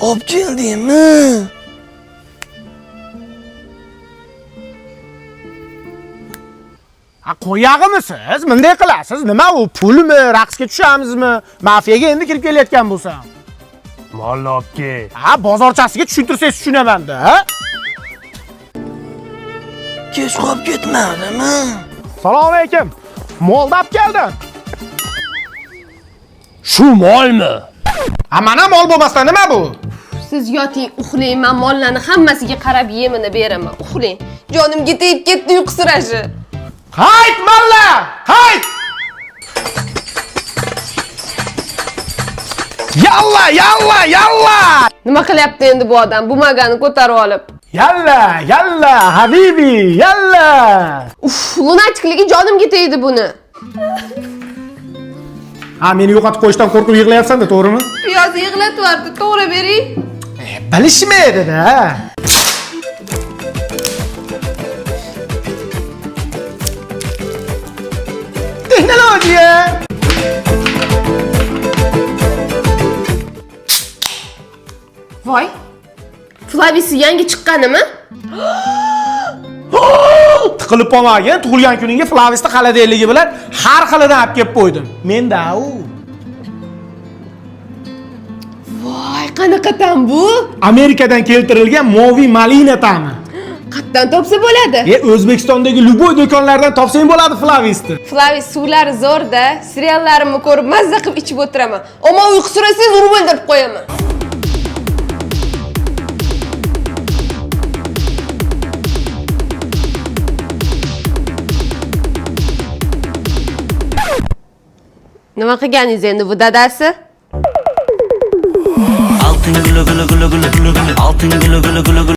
Olib keldingmi? Qo'yag'imisiz? Bunday qilasiz? Nima u? Pulmi? Raqsga tushamizmi? Mafiyaga endi kirib kelayotgan bo'lsam. Molobga. Ha, bozorchasiga tushuntirsangiz tushunaman-da, ha? Kech qolib ketmadimi? Assalomu alaykum. Molda olib keldim. Shu molmi? Ha, mana mol bo'lmasdan nima bu? Siz yoting, uxlang, men mollarni hammasiga qarab yemini beraman. Uxlang. Jonimga tegib ketdi uyqu sirashi. Hayt mollar! Hayt! Yalla, yalla, yalla! Nima qilyapti endi bu odam? Bu magani ko'tarib olib. Yalla, yalla, habibi, yalla! Uf, lunatikligi jonimga tegdi buni. Ha, meni yo'qotib qo'yishdan qo'rqib yig'layapsan-da, to'g'rimi? Piyozni yig'latyapti, to'g'ri bering. Bilishmaydi-da. Texnologiya. Voy. Flavisi yangi chiqqanimi? Tiqilib qolmagin, tug'ilgan kuningga Flavisni xaladenligi bilan har xilidan olib kelib qo'ydim. Menda u. Voy, qanaqa tam bu? Amerikadan keltirilgan moviy malina ta'mi. Qatdan topsa bo'ladi. O'zbekistondagi luboy do'konlardan topsang bo'ladi Flavisni. Flavis suvlari zo'rda, seriallarimni ko'rib mazza qilib ichib o'tiraman. Ammo uyqu surasangiz urib o'ldirib qo'yaman. Nima qilganingiz endi bu dadasi? Altın gülü gülü gülü gülü gülü gülü. Altın gülü gülü gülü gülü.